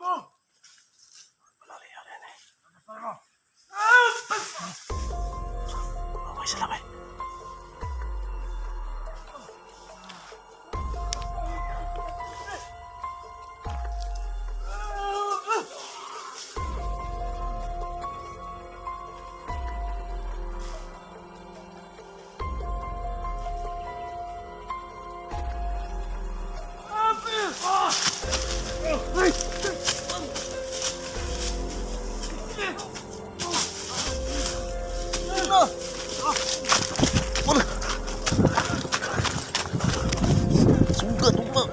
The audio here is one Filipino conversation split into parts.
Okay sila ba? Sugat mo.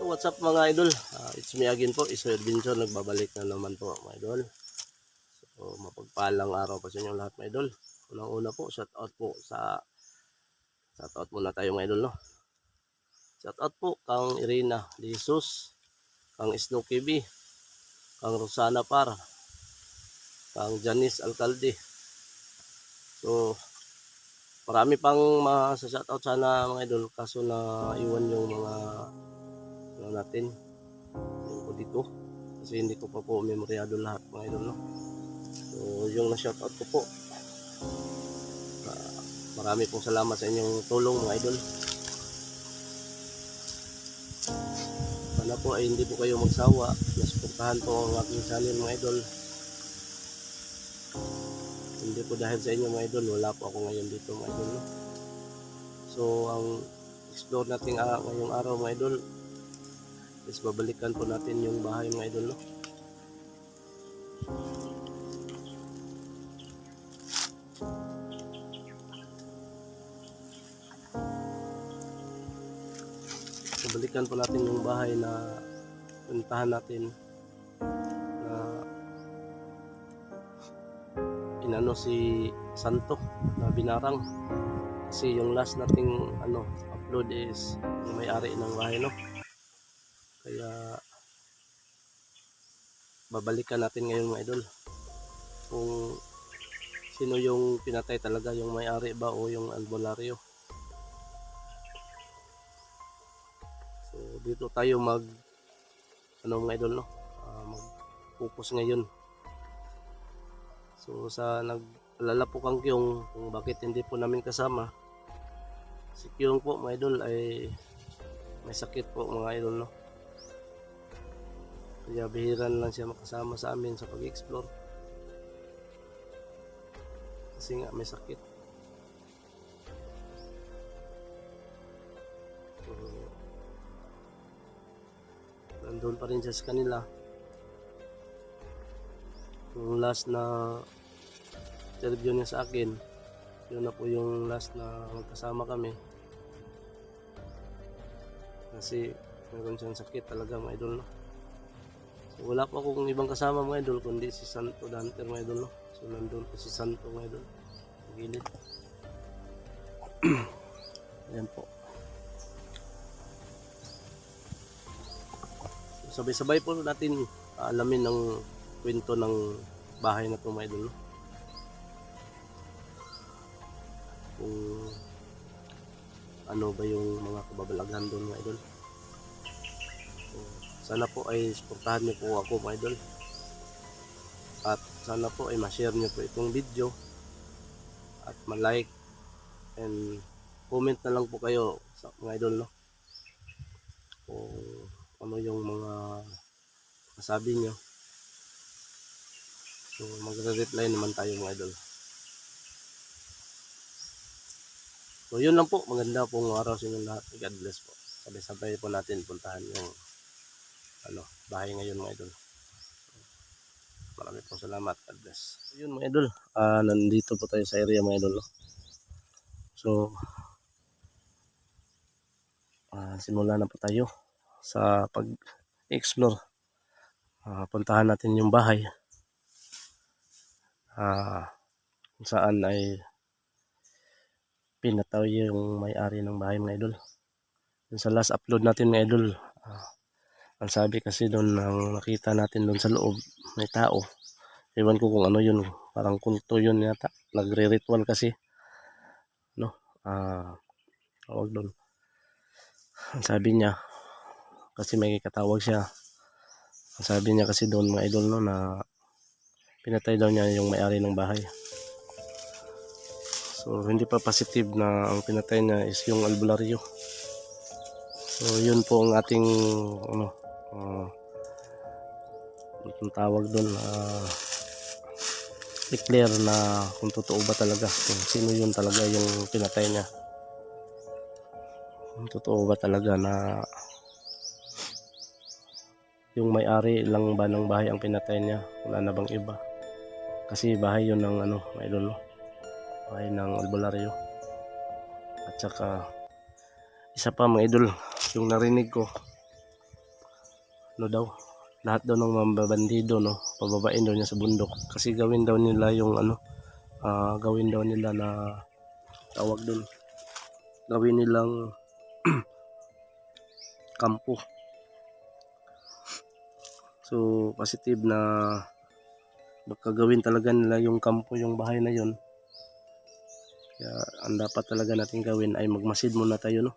What's up mga idol? It's me again po, Iso Adventure. Nagbabalik na naman po mga idol. So mapagpalang araw pa sa inyo lahat mga idol. Unang-una po, shout out muna tayo mga idol, no? Shout out po kang Irina De Jesus, kang Snooki B, kang Rosana Par, kang Janice Alcalde. So marami pang shout out sana mga idol, kaso na iwan yung mga natin yung ko dito kasi hindi ko pa po memoryado lahat mga idol, no? So yung na-shoutout ko po, marami pong salamat sa inyong tulong mga idol. Sana po ay hindi po kayo magsawa, nasuportahan po ang aking channel mga idol. Hindi po dahil sa inyo mga idol, wala po ako ngayon dito mga idol, no? So ang explore natin ngayong araw mga idol is babalikan po natin yung bahay mga idol, no? Babalikan po natin yung bahay na puntahan natin na inano si Santo na binarang, kasi yung last nating upload is yung may-ari ng bahay, no? Kaya babalikan natin ngayon mga idol kung sino yung pinatay talaga, yung may-ari ba o yung albularyo. So dito tayo mga idol, no? Mag-focus ngayon. So sa nag-alala po kang Kyung kung bakit hindi po namin kasama, si Kyung po mga idol ay may sakit po mga idol, no? Kaya bihiran lang siya makasama sa amin sa pag-explore kasi nga may sakit. So, nandun pa rin siya sa kanila. Yung last na interview niya sa akin, yun na po yung last na magkasama kami, kasi meron siyang sakit talaga mga idol, no? So, wala pa akong ibang kasama mga idol kundi si Santo Danter mga idol, no? So nandun po si Santo mga idol sa gilid. Ayan po. So, sabay-sabay po natin alamin ng kwento ng bahay na ito mga idol, no? Kung ano ba yung mga kababalaghan doon mga idol. So, sana po ay suportahan niyo po ako mga idol, at sana po ay ma-share niyo po itong video at ma-like and comment na lang po kayo sa mga idol, no? Kung ano yung mga masabi niyo. So magre-reply naman tayo mga idol. So yun lang po, maganda pong araw sa inyo lahat. God bless po. Sabay-sabay po natin puntahan yung bahay ngayon mga idol. Maraming pong salamat. God bless. Yun mga idol, nandito po tayo sa area mga idol. No? So, simula na po tayo sa pag-explore. Puntahan natin yung bahay kung saan ay pinataw yung may-ari ng bahay mga idol. Yung sa last upload natin mga idol, ang sabi kasi doon, ang nakita natin doon sa loob, may tao. Ewan ko kung ano yun, parang kulto yun yata. Nagre-ritual kasi. No? Tawag doon. Ang sabi niya, kasi may katawag siya. Ang sabi niya kasi doon mga idol no, na pinatay daw niya yung may-ari ng bahay. So hindi pa positive na ang pinatay niya is yung albularyo. So yun po ang ating ang tawag doon, declare na kung totoo ba talaga, kung sino yun talaga yung pinatay niya. Kung totoo ba talaga na yung may-ari lang ba ng bahay ang pinatay niya, wala na bang iba. Kasi bahay yun ng may idol, bahay ng albularyo. At saka isa pa mga idol, yung narinig ko, daw, lahat daw ng mga bandido pababain daw niya sa bundok kasi gawin daw nila yung gawin daw nila na tawag doon, gawin nilang kampo. So positive na baka gawin talaga nila yung kampo, yung bahay na yun. Kaya ang dapat talaga natin gawin ay magmasid muna tayo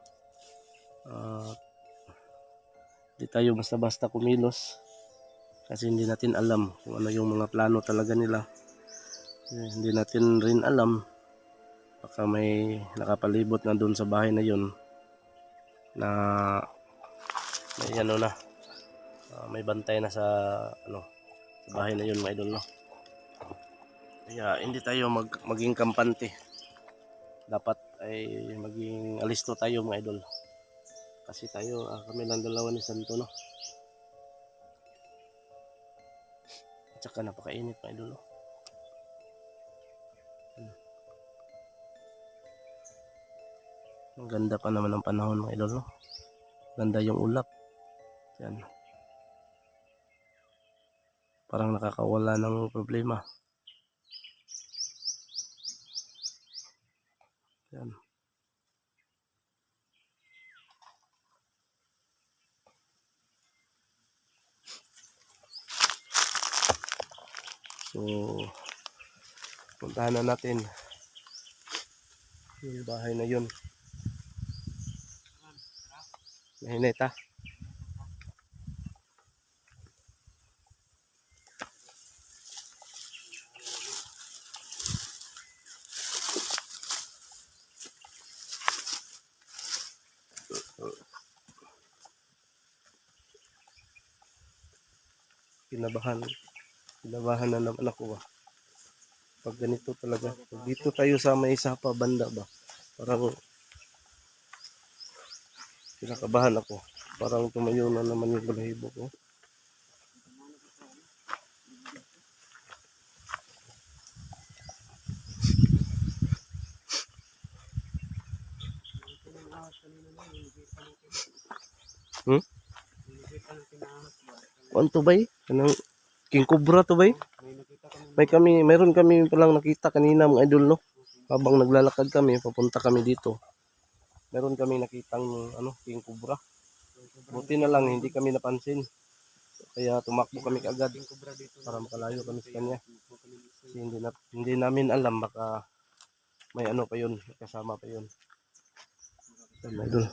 di tayo basta-basta kumilos kasi hindi natin alam kung ano yung mga plano talaga nila. Hindi natin rin alam, baka may nakapalibot na doon sa bahay na yun na may may bantay na sa sa bahay na yun mga idol Kaya hindi tayo maging kampante, dapat ay maging alisto tayo mga idol kasi tayo kami lang dalawa ni Santo at saka napakainit mga idol Ang ganda pa naman ng panahon mga idol Ganda yung ulap. Yan. Parang nakakawala ng problema. Yan. So, puntahan na natin yung bahay na yun. Mahinit ha. Kinabahan na naman ako pag ganito talaga. Pag dito tayo sa may sapa banda ba, parang kinakabahan ako. Parang tumayo na naman yung balahibo ko. Ano to bay? Kanang king cobra to bay? Mayroon kami palang nakita kanina mga idol Habang naglalakad kami, papunta kami dito. Meron kami nakitang king cobra. Buti na lang hindi kami napansin. Kaya tumakbo kami agad para makalayo kami sa kanya. Kasi hindi namin alam, baka may pa yun, kasama pa yun. Mga idol.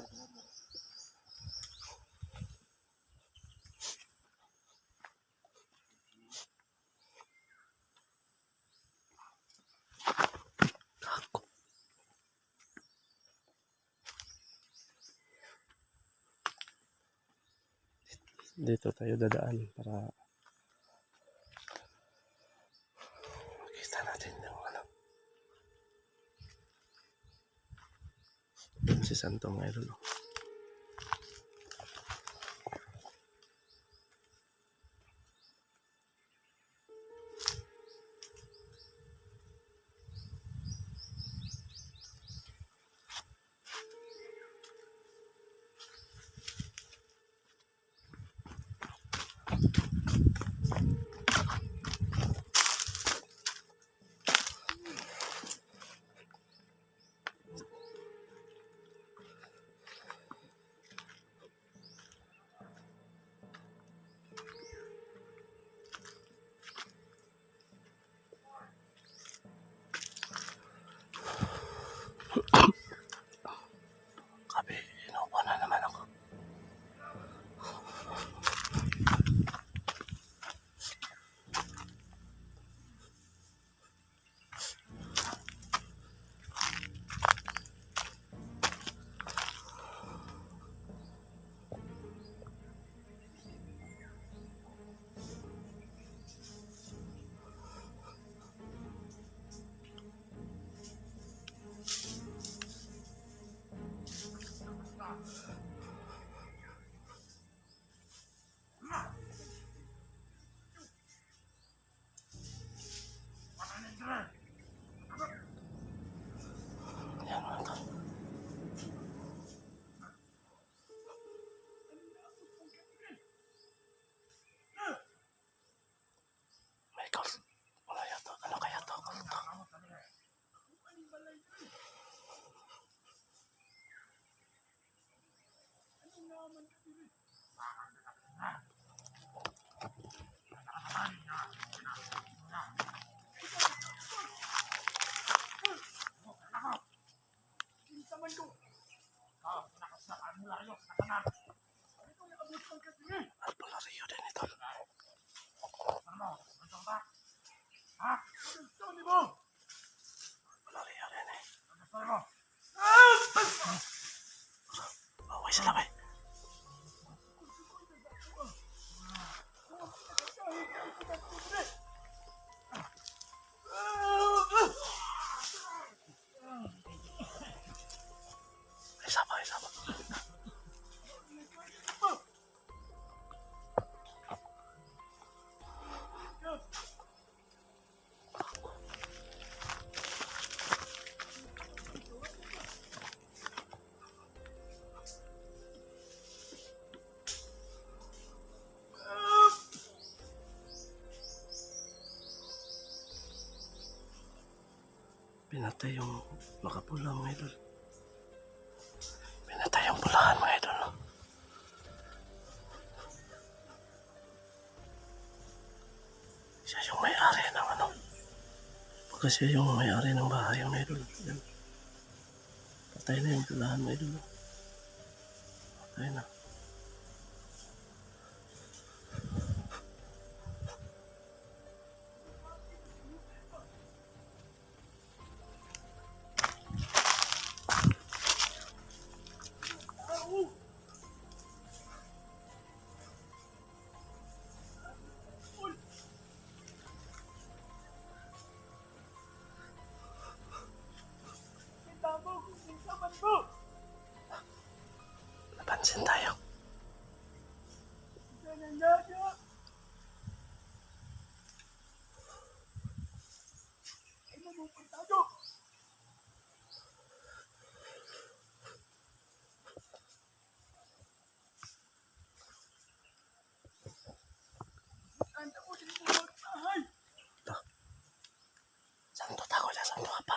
Dito tayo dadaan para makita natin yung si Santo mga idol. Alpalario din ito. Alpalario din eh. Baway sila ba? Isa pa. Pinatay yung makapula mga idol. Pinatay yung pulahan mga idol. No? Siya yung may-ari ng ano. Pagka siya yung may-ari ng bahay mga idol. Yan. Patay na yung pulahan mga idol. Patay na. Napansin tayo. Santo tako siya, santo apa.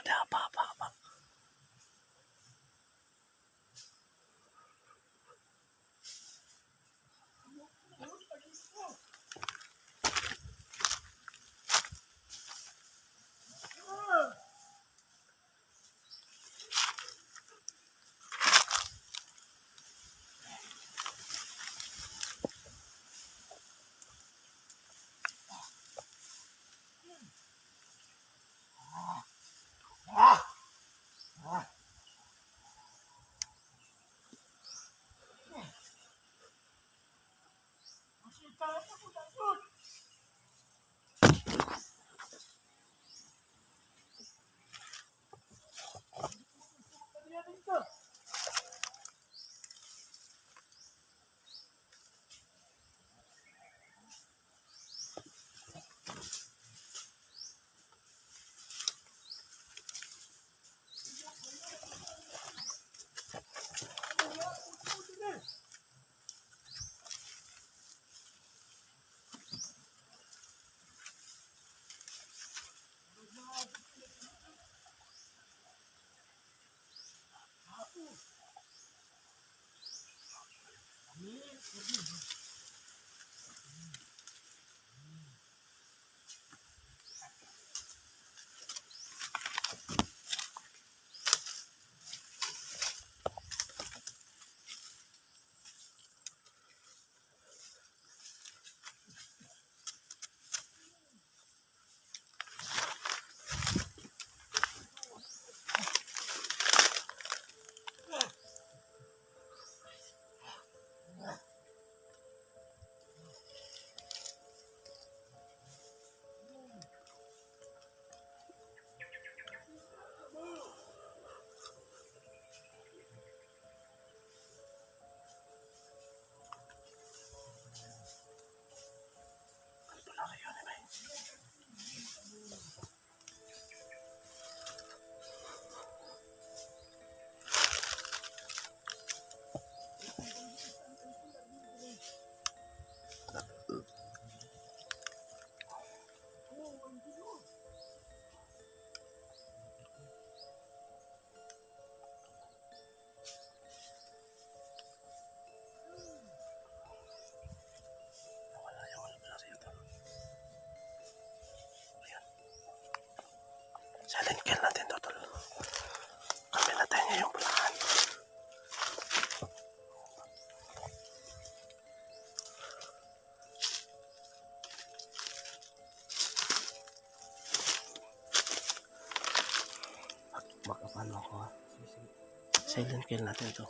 Silent kill natin to, tol. Kami natin niya yung bulahan. Makapan mo ako ha. Silent kill natin to.